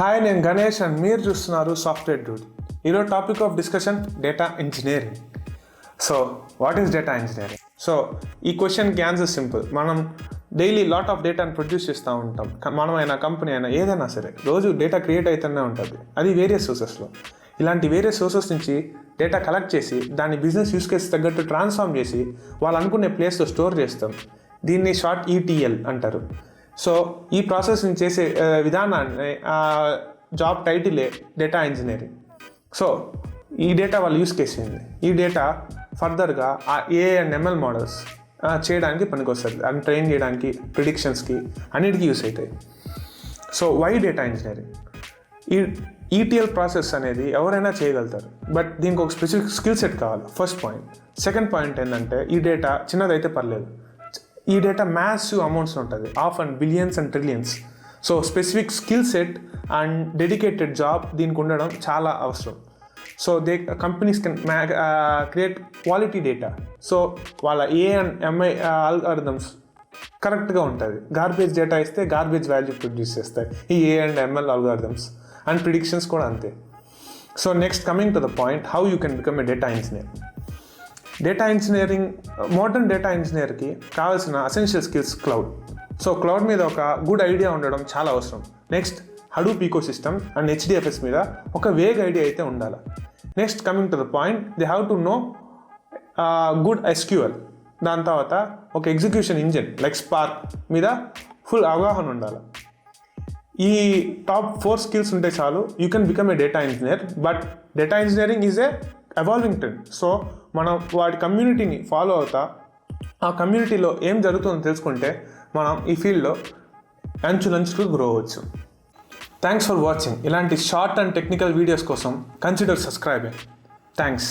Hi, నేను Ganesh and మీరు చూస్తున్నారు సాఫ్ట్వేర్ డూడ్. ఈరోజు topic of discussion data engineering. So what is data engineering? So ఈ క్వశ్చన్కి ఆన్సర్ సింపుల్. మనం డైలీ లాట్ ఆఫ్ డేటాను ప్రొడ్యూస్ చేస్తూ ఉంటాం. మనమైనా కంపెనీ అయినా ఏదైనా సరే రోజు డేటా క్రియేట్ అవుతూనే ఉంటుంది. అది వేరియస్ సోర్సెస్లో. ఇలాంటి వేరియస్ సోర్సెస్ నుంచి డేటా కలెక్ట్ చేసి దాన్ని బిజినెస్ యూస్ కేసు తగ్గట్టు ట్రాన్స్ఫార్మ్ చేసి వాళ్ళు అనుకునే ప్లేస్లో స్టోర్ చేస్తాం. దీన్ని షార్ట్ ETL అంటారు. సో ఈ ప్రాసెస్ని చేసే విధానాన్ని జాబ్ టైటిలే డేటా ఇంజనీరింగ్. సో ఈ డేటా వాళ్ళు యూస్ కేసు ఏంది? ఈ డేటా ఫర్దర్గా AI అండ్ ML మోడల్స్ చేయడానికి పనికొస్తుంది. అండ్ ట్రైన్ చేయడానికి, ప్రిడిక్షన్స్కి అన్నిటికీ యూస్ అవుతాయి. So why data engineering? ఈ ETL ప్రాసెస్ అనేది ఎవరైనా చేయగలుగుతారు, బట్ దీనికి ఒక స్పెసిఫిక్ స్కిల్ సెట్ కావాలి. First point. సెకండ్ పాయింట్ ఏంటంటే ఈ డేటా చిన్నదైతే పర్లేదు, ఈ డేటా మ్యాసివ్ అమౌంట్స్ ఉంటుంది, and billions and trillions. So specific skill set and dedicated job దీనికి ఉండడం చాలా అవసరం. So companies can create quality data. So వాళ్ళ AI అండ్ ML ఆల్గారిథమ్స్ కరెక్ట్గా ఉంటుంది. గార్బేజ్ డేటా ఇస్తే గార్బేజ్ వాల్యూ ప్రొడ్యూస్ చేస్తాయి ఈ AI and ML algorithms. And predictions కూడా అంతే. So next, coming to the point, how you can become a data engineer. Data engineering, modern data ఇంజనీర్కి కావాల్సిన essential skills cloud. So cloud మీద ఒక good idea ఉండడం చాలా అవసరం. Next, Hadoop ecosystem and HDFS మీద ఒక వేగ్ ఐడియా అయితే ఉండాలి. Next, coming to the point, they have to know good SQL. దాని తర్వాత ఒక ఎగ్జిక్యూషన్ ఇంజిన్ లైక్ స్పార్క్ మీద ఫుల్ అవగాహన ఉండాలి. ఈ టాప్ 4 స్కిల్స్ ఉంటే చాలు, you can become a data engineer. But data engineering is a evolving trend. So మనం వాటి కమ్యూనిటీని ఫాలో అవుతా ఆ కమ్యూనిటీలో ఏం జరుగుతుందో తెలుసుకుంటే మనం ఈ ఫీల్డ్లో అంచులంచులు గ్రో అవ్వచ్చు. Thanks for watching. ఇలాంటి షార్ట్ అండ్ టెక్నికల్ వీడియోస్ కోసం కన్సిడర్ సబ్స్క్రైబింగ్. థ్యాంక్స్.